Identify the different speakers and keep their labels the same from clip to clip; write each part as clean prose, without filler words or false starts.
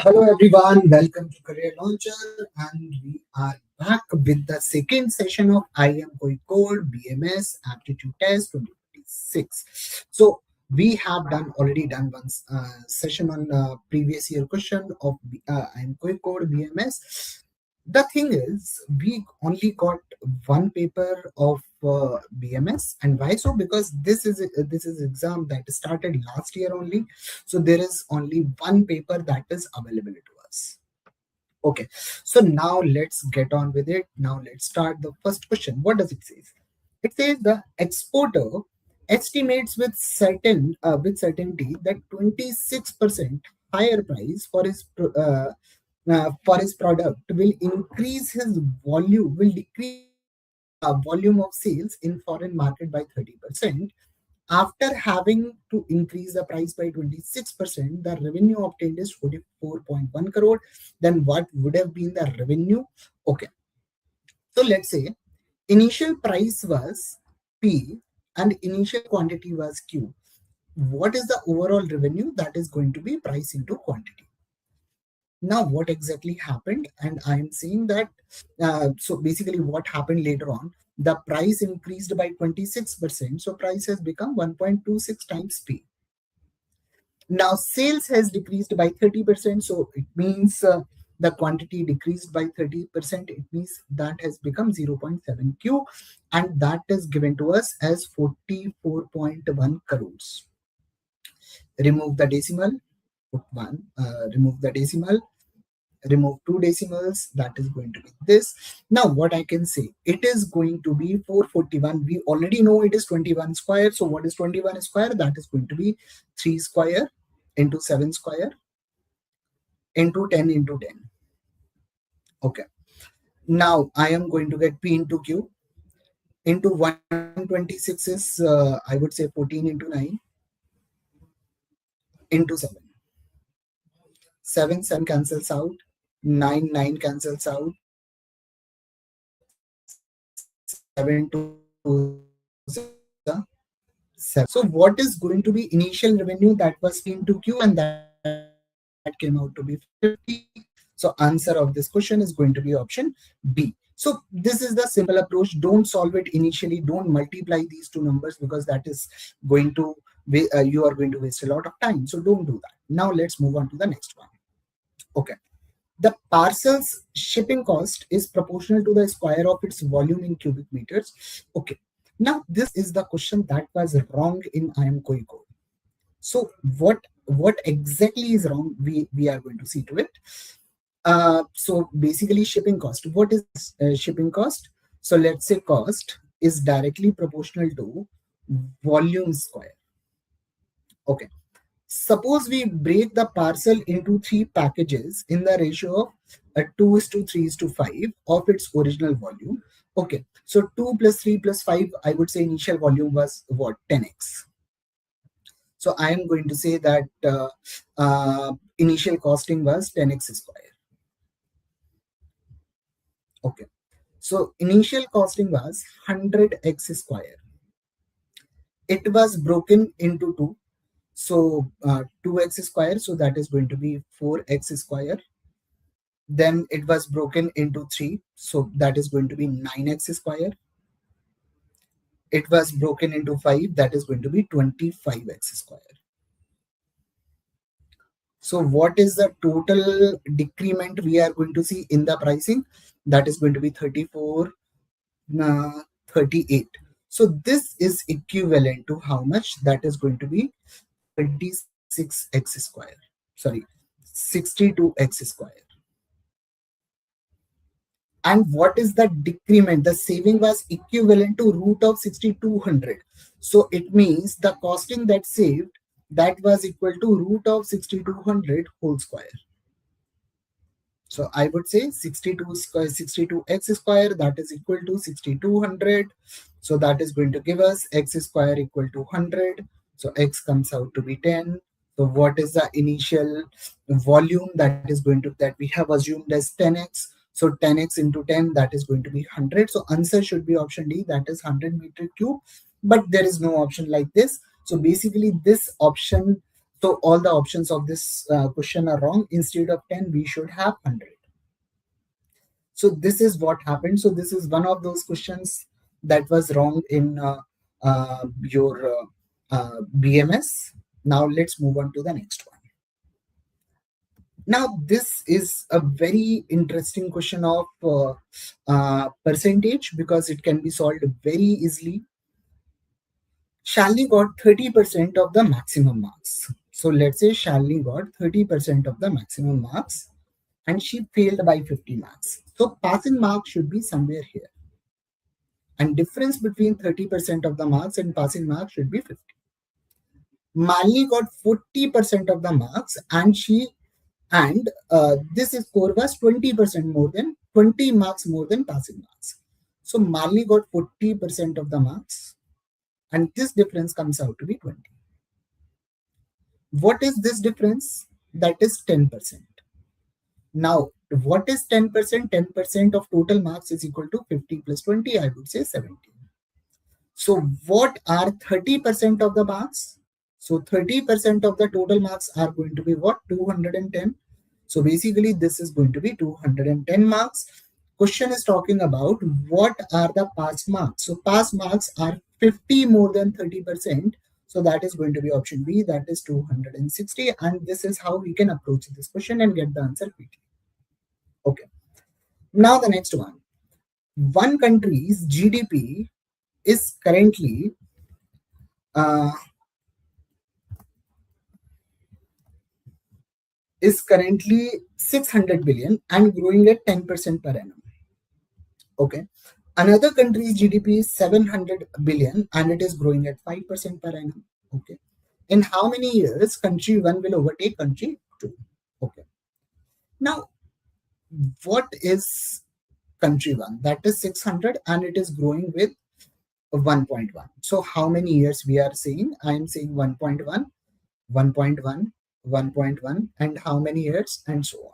Speaker 1: Hello everyone, welcome to Career Launcher, and we are back with the second session of IIM Kozhikode BMS Aptitude Test 2026. So we have already done one session on previous year question of IIM Kozhikode BMS. The thing is, we only got one paper of BMS, and why so? Because this is exam that started last year only, so there is only one paper that is available to us. Okay, so now let's get on with it. Now let's start the first question. What does it say? It says the exporter estimates with certainty that 26% higher price for his product will increase his volume will decrease volume of sales in foreign market by 30%. After having to increase the price by 26%, the revenue obtained is 44.1 crore. Then what would have been the revenue? Okay, so let's say initial price was P and initial quantity was Q. What is the overall revenue? That is going to be price into quantity. Now, what exactly happened? And I am saying that, so basically what happened later on, the price increased by 26%. So price has become 1.26 times P. Now sales has decreased by 30%. So it means the quantity decreased by 30%. It means that has become 0.7 Q, and that is given to us as 44.1 crores. Remove the decimal, put one, remove the decimal, remove two decimals, that is going to be this. Now what I can say, it is going to be 441. We already know it is 21 square. So what is 21 square? That is going to be 3 square into 7 square into 10 into 10. Okay, now I am going to get P into Q into 126 is I would say 14 into 9 into 7. 7 cancels out, 9 cancels out, 7 2 7. So what is going to be initial revenue? That was P into Q, and that came out to be 50. So answer of this question is going to be option B. So this is the simple approach. Don't solve it initially. Don't multiply these two numbers, because that is going to you are going to waste a lot of time. So don't do that. Now let's move on to the next one. Okay. The parcel's shipping cost is proportional to the square of its volume in cubic meters. Okay. Now this is the question that was wrong in IIM Kozhikode. So what exactly is wrong? We are going to see to it. So basically shipping cost. What is shipping cost? So let's say cost is directly proportional to volume square. Okay. Suppose we break the parcel into 3 packages in the ratio of 2:3:5 of its original volume. Okay, so 2 plus 3 plus 5, I would say initial volume was what? 10x. So I am going to say that initial costing was 10x square. Okay, so initial costing was 100x square. It was broken into 2. So 2x square, so that is going to be 4x square. Then it was broken into 3, so that is going to be 9x square. It was broken into 5, that is going to be 25x square. So what is the total decrement we are going to see in the pricing? That is going to be 34, 38. So this is equivalent to how much? That is going to be 26x square. Sorry, 62x square. And what is the decrement? The saving was equivalent to root of 6200. So it means the costing that saved, that was equal to root of 6200 whole square. So I would say 62x square, that is equal to 6200. So that is going to give us x square equal to 100. So x comes out to be 10. So what is the initial volume that we have assumed as 10x? So 10x into 10, that is going to be 100. So answer should be option D, that is 100 meter cube. But there is no option like this. So basically this option So all the options of this question are wrong. Instead of 10, we should have 100. So this is what happened. So this is one of those questions that was wrong in your BMS. Now let's move on to the next one. Now this is a very interesting question of percentage, because it can be solved very easily. Shalini got 30% of the maximum marks. So let's say Shalini got 30% of the maximum marks and she failed by 50 marks. So passing mark should be somewhere here. And difference between 30% of the marks and passing mark should be 50. Malini got 40% of the marks and this score was 20% more than 20 marks more than passing marks. So Malini got 40% of the marks and this difference comes out to be 20. What is this difference? That is 10%. Now, what is 10%? 10% of total marks is equal to 50 plus 20, I would say 70. So what are 30% of the marks? So 30% of the total marks are going to be what? 210. So basically this is going to be 210 marks. Question is talking about what are the pass marks. So pass marks are 50 more than 30%. So that is going to be option B, that is 260. And this is how we can approach this question and get the answer quickly. Okay. Now the next one. One country's GDP is currently is currently 600 billion and growing at 10% per annum. Okay. Another country's GDP is 700 billion and it is growing at 5% per annum. Okay. In how many years country 1 will overtake country 2? Okay. Now, what is country 1? That is 600 and it is growing with 1.1. So how many years we are saying? I am saying 1.1, 1.1, 1.1, and how many years, and so on.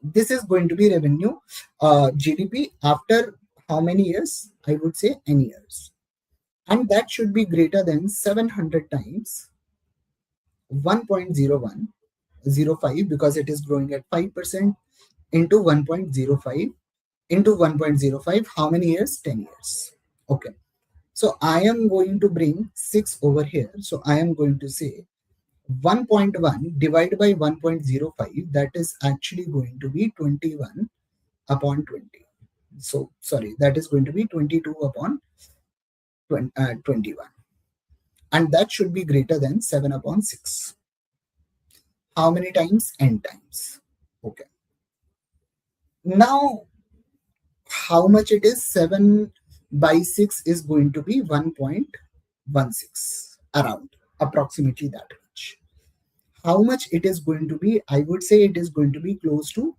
Speaker 1: This is going to be revenue GDP after how many years? I would say n years. And that should be greater than 700 times 1.0105, because it is growing at 5% into 1.05 into 1.05. How many years? 10 years. Okay. So I am going to bring 6 over here. So I am going to say 1.1 divided by 1.05, that is actually going to be 21 upon 20. So sorry, that is going to be 22 upon 21. And that should be greater than 7 upon 6. How many times? N times. Okay. Now, how much it is? 7 by 6 is going to be 1.16, around, approximately that much. How much it is going to be? I would say it is going to be close to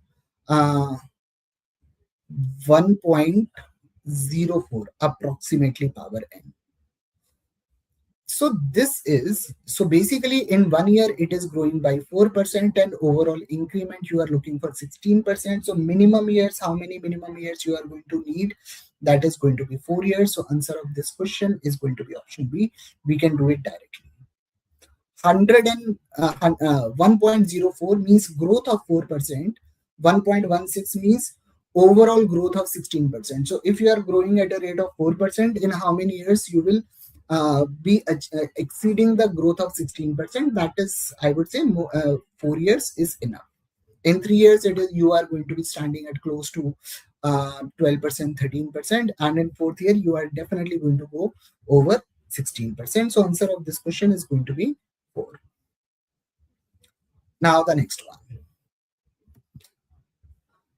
Speaker 1: 1.04 approximately power n. So this is, so basically in 1 year it is growing by 4% and overall increment you are looking for 16%. So minimum years, how many minimum years you are going to need? That is going to be 4 years. So answer of this question is going to be option B. We can do it directly. 1.04 means growth of 4%. 1.16 means overall growth of 16%. So if you are growing at a rate of 4%, in how many years you will be exceeding the growth of 16%? That is, I would say 4 years is enough. In 3 years, you are going to be standing at close to 12%, 13%, and in 4th year you are definitely going to go over 16%. So answer of this question is going to be 4. Now the next one.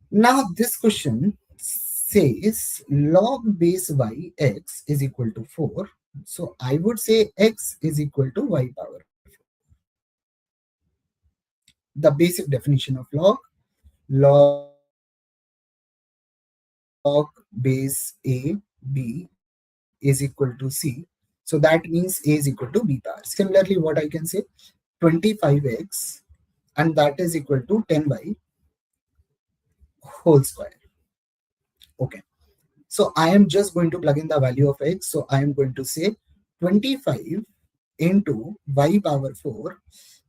Speaker 1: Now this question says log base y x is equal to 4. So I would say x is equal to y power 4. The basic definition of log base a b is equal to c. So that means a is equal to b power. Similarly, what I can say, 25x and that is equal to 10y whole square. Okay. So I am just going to plug in the value of x. So I am going to say 25 into y power 4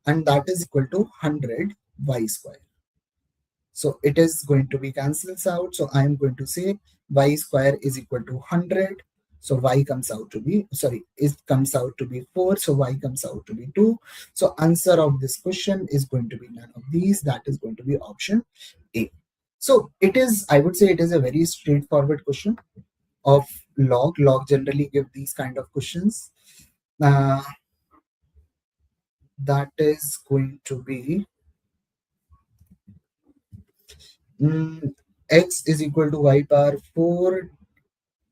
Speaker 1: and that is equal to 100 y square. So it is going to be cancels out. So I am going to say y square is equal to 100. So y comes out to be, sorry, it comes out to be 4. So y comes out to be 2. So answer of this question is going to be none of these. That is going to be option A. So it is, I would say it is a very straightforward question of log. Log generally give these kind of questions. Uh, that is going to be mm, x is equal to y power 4,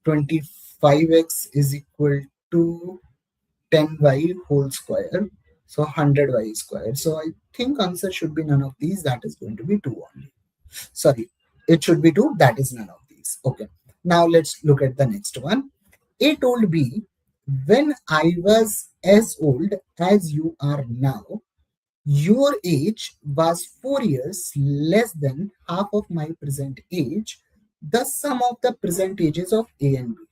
Speaker 1: 25x is equal to 10y whole square. So 100y square. So I think answer should be none of these. That is going to be 2 only. Sorry, it should be 2. That is none of these. Okay. Now let's look at the next one. A told B, when I was as old as you are now, your age was 4 years less than half of my present age. The sum of the present ages of A and B.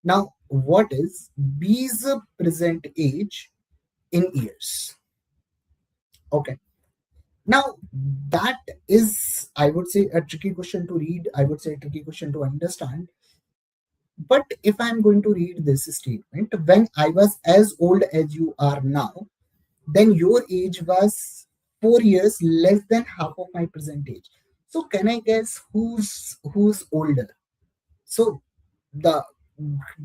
Speaker 1: Now, what is B's present age in years? Okay. Now, that is, I would say, a tricky question to read. I would say a tricky question to understand. But if I'm going to read this statement, when I was as old as you are now, then your age was 4 years less than half of my present age. So can I guess who's older? So the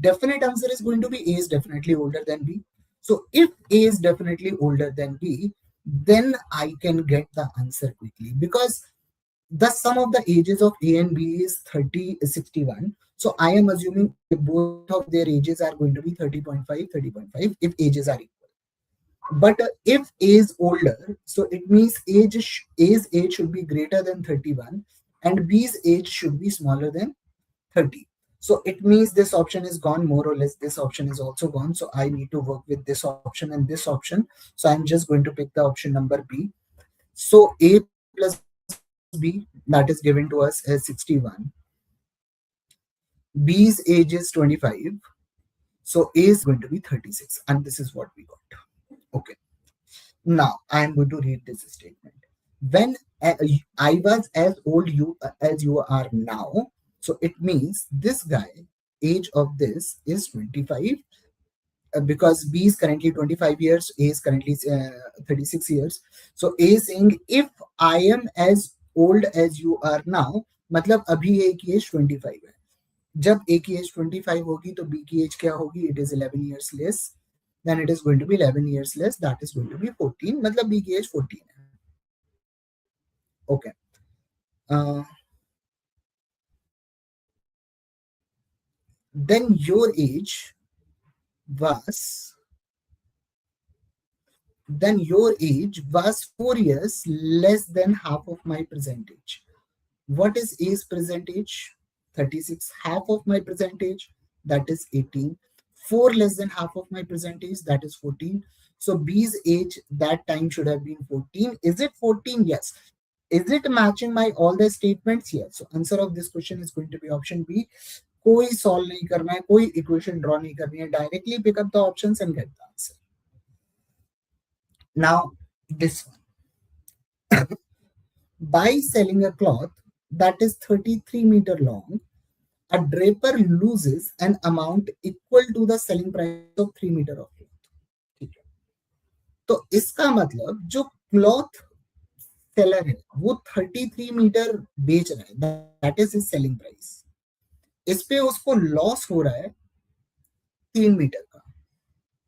Speaker 1: definite answer is going to be A is definitely older than B. So if A is definitely older than B, then I can get the answer quickly because the sum of the ages of A and B is 30 is 61. So I am assuming both of their ages are going to be 30.5, 30.5 if ages are equal. But if A is older, so it means A's age should be greater than 31 and B's age should be smaller than 30. So it means this option is gone, more or less. This option is also gone. So I need to work with this option and this option. So I'm just going to pick the option number B. So A plus B, that is given to us as 61. B's age is 25. So A's age is going to be 36. And this is what we got. Okay. Now I am going to read this statement. When I was as old you as you are now, so it means this guy age of this is 25 because B is currently 25 years, A is currently 36 years. So A is saying if I am as old as you are now, मतलब अभी A की as 25 है. जब A की as 25 होगी तो B की as क्या होगी? It is 11 years less. Then it is going to be 11 years less. That is going to be 14. मतलब B की एज 14 है. Okay. Uh, then your age was then your age was 4 years less than half of my present age. What is A's present age? 36. Half of my present age, that is 18. 4 less than half of my present age, that is 14. So B's age that time should have been 14. Is it 14? Yes. Is it matching my all the statements? Yes. So answer of this question is going to be option B. कोई solve नहीं करना है, कोई equation draw नहीं करनी है, directly pick up the options and get the answer. Now this one. By selling a cloth that is 33 meter long, a draper loses an amount equal to the selling price of 3 meter of cloth. ठीक है. तो इसका मतलब जो cloth seller है वो 33 metre बेच रहा है, that is his selling price. इस पे उसको लॉस हो रहा है 3 मीटर का.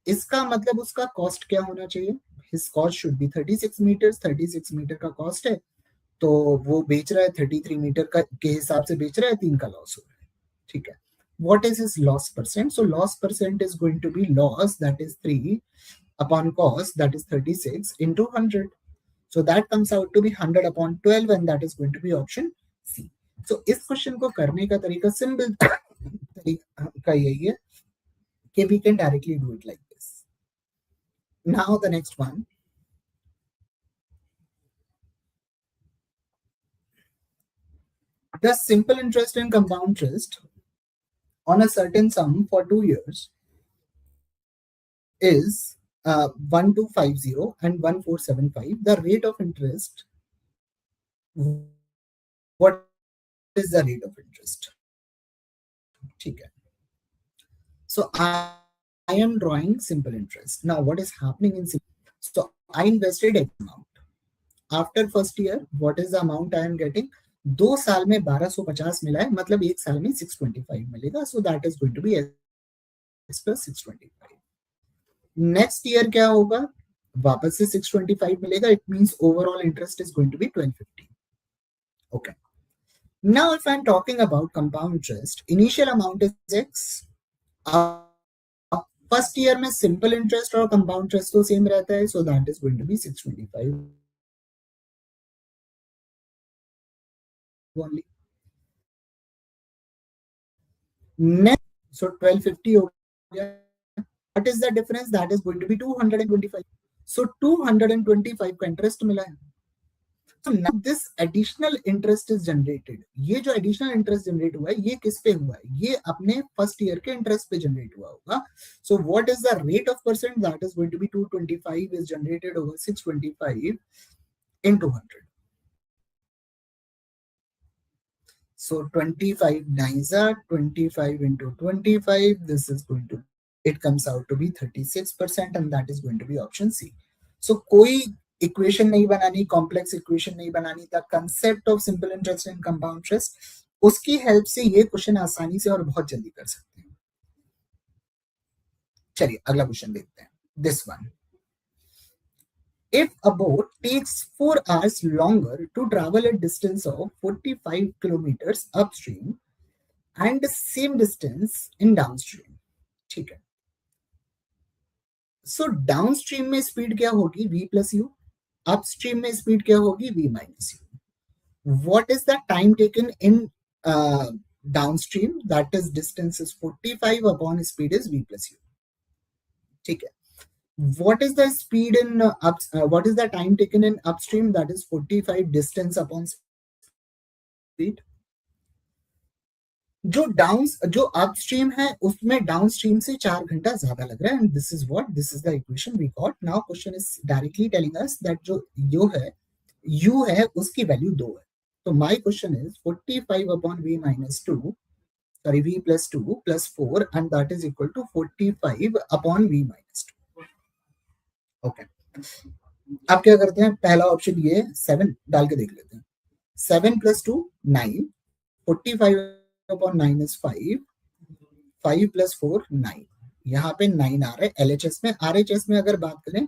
Speaker 1: इसका मतलब उसका कॉस्ट क्या होना चाहिए? His cost should be 36 metre. 36 metre का कॉस्ट है तो वो बेच रहा है 33 मीटर का के हिसाब से बेच रहा है, 3 का लॉस हो रहा है. ठीक है. What is his loss percent? So loss percent is going to be loss, that is 3 upon cost, that is 36 into 100. So that comes out to be 100 upon 12 and that is going to be option C. So इस question को करने का तरीका simple तरीका यही है कि we can directly do it like this. Now the next one. The simple interest and compound interest on a certain sum for 2 years is 1250 and 1475, the rate of interest, what is the rate of interest? ठीक है. So I am drawing simple interest. Now what is happening in simple? So I invested X amount. After first year what is the amount I am getting? 2 साल में 1250 मिला है, मतलब 1 साल में 625 मिलेगा. So that is going to be S plus 625. Next year क्या होगा? वापस से 625 मिलेगा. It means overall interest is going to be 1250. Okay. Now if I am talking about compound interest, initial amount is X. First year में simple interest और compound interest तो same रहता है. So that is going to be 625 only. Next, so 1250 हो गया. What is the difference? That is going to be 225. So 225 का interest मिला है. So now this additional interest is generated. ये जो additional interest generate हुआ है, ये किस पे हुआ है? ये अपने फर्स्ट ईयर के इंटरेस्ट पे जनरेट हुआ होगा. So what is the rate of percent? That is going to be 225 is generated over 625 into 100. So 25 nines are 25 into 25. This is going to, it comes out to be 36%, and that is going to be option C. So कोई equation नहीं बनानी, complex equation नहीं बनानी. The concept of simple interest and compound interest, उसकी help से ये question आसानी से और बहुत जल्दी कर सकते हैं. चलिए अगला क्वेश्चन देखते हैं. This one. If a boat takes 4 hours longer to travel a distance of 45 kilometers upstream and the same distance in downstream, ठीक है. So downstream में स्पीड क्या होगी? V plus U. Upstream में स्पीड क्या होगी? V minus U. What is the time taken in downstream? That is distance is 45 upon speed is V plus U. ठीक है. What is the speed in what is the time taken in upstream? That is 45 distance upon speed. जो upstream है उसमें downstream से 4 घंटा ज्यादा लग रहा है. And this is what, this is the equation we got. Now question is directly telling us that जो यू है उसकी वैल्यू 2 है. तो my question is 45 upon v minus 2, sorry v plus 2 plus 4, and that is equal to 45 upon v minus 2. Okay. अब क्या करते हैं? पहला ऑप्शन ये 7 डाल के देख लेते हैं. 7 plus 2 9, 45 upon 9 is 5, 5 plus 4 9. यहाँ पे 9 आ रहा है LHS में. RHS में अगर बात करें,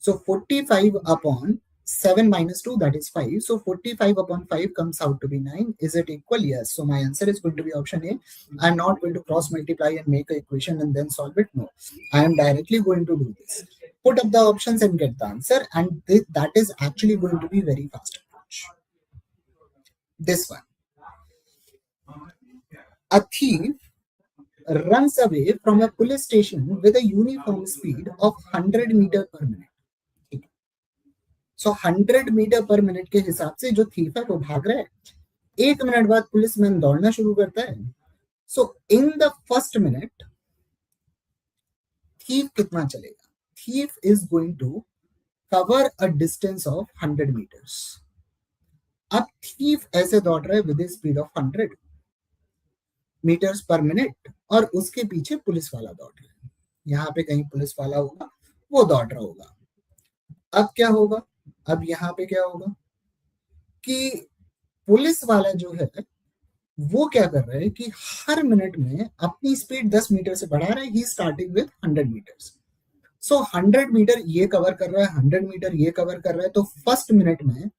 Speaker 1: so 45 upon 7 minus 2, that is 5. So 45 upon 5 comes out to be 9. Is it equal? Yes. So my answer is going to be option A. I'm not going to cross multiply and make an equation and then solve it. No. I am directly going to do this. Put up the options and get the answer. And that is actually going to be very fast approach. This one. A thief runs away from a police station with a uniform speed of 100 meters per minute. So 100 metre पर minute के हिसाब से जो thief है वो भाग रहा है. 1 मिनट बाद पुलिसमैन दौड़ना शुरू करता है. So in the first minute thief कितना चलेगा? Thief is going to cover a distance of 100 meters. अब थीफ ऐसे दौड़ रहा है with speed of 100 meters per minute और उसके पीछे पुलिस वाला दौड़ रहा है. यहाँ पे कहीं पुलिस वाला होगा, वो दौड़ रहा होगा. अब क्या होगा? अब यहाँ पे क्या होगा कि पुलिस वाला जो है वो क्या कर रहा है कि हर मिनट में अपनी स्पीड 10 मीटर से बढ़ा रहा है. He starting with 100 meters. So 100 metre ये कवर कर रहा है, 100 मीटर ये कवर कर रहा है. तो फर्स्ट मिनट में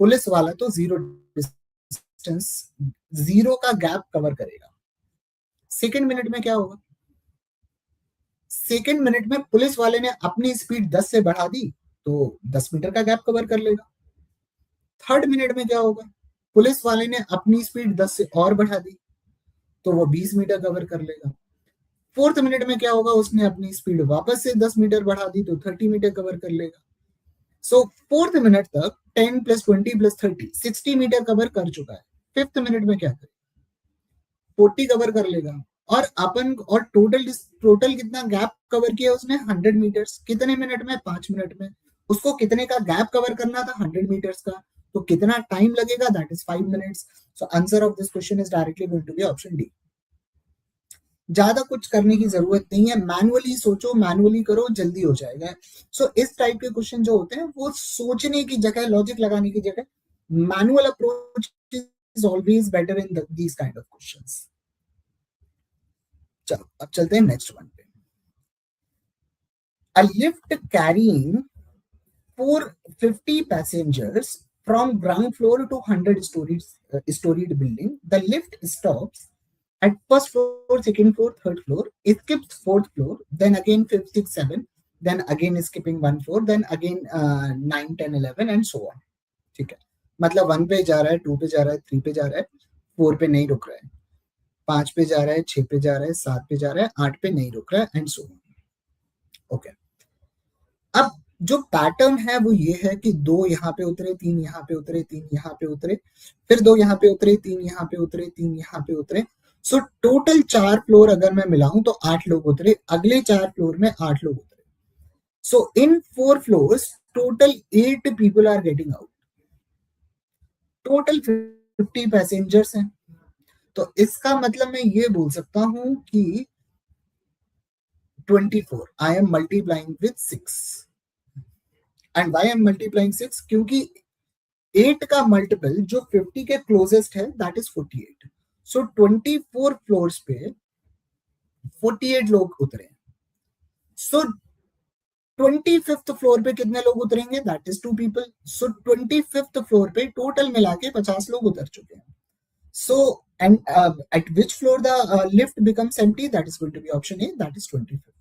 Speaker 1: पुलिस वाला तो जीरो डिस्टेंस, जीरो का गैप कवर करेगा. सेकेंड मिनट में क्या होगा? सेकेंड मिनट में पुलिस वाले ने अपनी स्पीड 10 से बढ़ा दी तो 10 मीटर का गैप कवर कर लेगा. थर्ड मिनट में क्या होगा? पुलिस वाले ने अपनी स्पीड 10 से और बढ़ा दी तो वो 20 मीटर कवर कर लेगा. फोर्थ मिनट में क्या होगा? उसने अपनी स्पीड वापस से 10 मीटर बढ़ा दी तो 30 मीटर कवर कर लेगा. सो फोर्थ मिनट तक 10 + 20 + 30 60 मीटर कवर कर चुका है. फिफ्थ मिनट में क्या करेगा? 40 कवर कर लेगा. और अपन और टोटल कितना गैप कवर किया उसने 100 मीटर्स, कितने मिनट में, 5 मिनट में। उसको कितने का गैप कवर करना था, 100 मीटर्स का, तो कितना टाइम लगेगा, that is 5 minutes. So answer of this question is directly going to be option D. ज्यादा कुछ करने की जरूरत नहीं है, मैनुअली सोचो, मैनुअली करो, जल्दी हो जाएगा। सो इस टाइप के क्वेश्चन जो होते हैं वो सोचने की जगह, लॉजिक लगाने की जगह, manual approach is always better in these kind of questions. चलो अब चलते हैं नेक्स्ट वन पे। A lift carrying 450 passengers from ground floor to 100 storied building. The lift stops at first floor, second floor, third floor, skips fourth floor, then again fifth, sixth, seventh, then again skipping one floor, then again 9, 10, 11 and so on. ठीक है, मतलब 1 पे जा रहा है, 2 पे जा रहा है, 3 पे जा रहा है, 4 पे नहीं रुक रहा है, 5 पे जा रहा है, 6 पे जा रहा है, 7 पे जा रहा है, 8 पे नहीं रुक रहा है एंड सो ऑन। ओके, अब जो पैटर्न है वो ये है कि 2 यहाँ पे उतरे, 3 यहाँ पे उतरे, 3 यहाँ पे उतरे, फिर 2 यहाँ पे उतरे, 3 यहाँ पे उतरे, 3 यहाँ पे उतरे। सो टोटल 4 फ्लोर अगर मैं मिलाऊं तो 8 लोग उतरे, अगले 4 फ्लोर में 8 लोग उतरे। So in 4 floors total 8 people are getting out, total 50 passengers हैं। तो इसका मतलब मैं ये बोल सकता हूं कि 24 I am multiplying with 6। And why I am multiplying 6, क्योंकि 8 का मल्टीपल जो 50 के क्लोजेस्ट है दैट इज 48। सो 24 फ्लोर्स पे 48 लोग उतरे। सो 25th फ्लोर पे कितने लोग उतरेंगे, that is 2 people. So 25th floor पे टोटल मिला के 50 लोग उतर चुके हैं। So, and at which floor the lift becomes empty? That is going to be option A, that is 25th.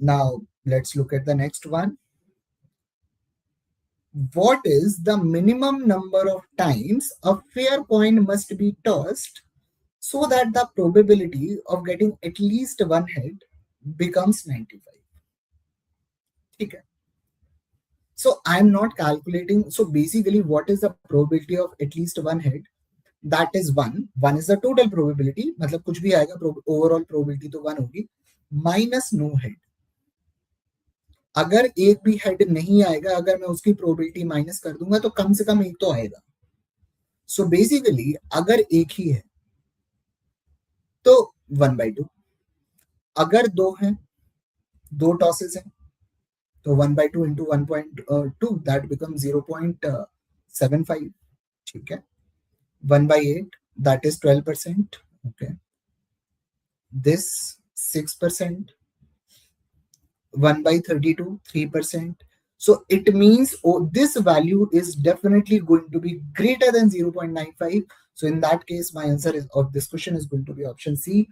Speaker 1: Now, let's look at the next one. What is the minimum number of times a fair coin must be tossed so that the probability of getting at least one head becomes 95? Okay. So, I am not calculating. So, basically, what is the probability of at least one head? That is 1. 1 is the total probability, मतलब कुछ भी आएगा, overall probability तो 1 होगी, minus no head। अगर एक भी head नहीं आएगा, अगर मैं उसकी प्रोबेबिलिटी माइनस कर दूंगा तो कम से कम एक तो आएगा। सो बेसिकली अगर एक ही है तो 1/2, अगर 2 है, 2 टॉसेस हैं, तो 1/2 इंटू 1.2 दैट बिकम 0.75। ठीक है, 1/8 that is 12%। Okay, this 6%, 1/32 3%. So it means this value is definitely going to be greater than 0.95. So in that case, my answer is of this question is going to be option C,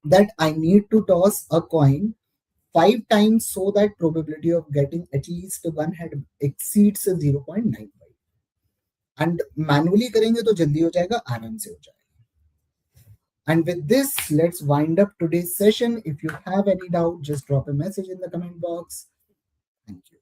Speaker 1: that I need to toss a coin 5 times so that probability of getting at least one head exceeds 0.95. And manually करेंगे तो जल्दी हो जाएगा, आराम से हो जाएगा। And with this, let's wind up today's session. If you have any doubt, just drop a message in the comment box. Thank you.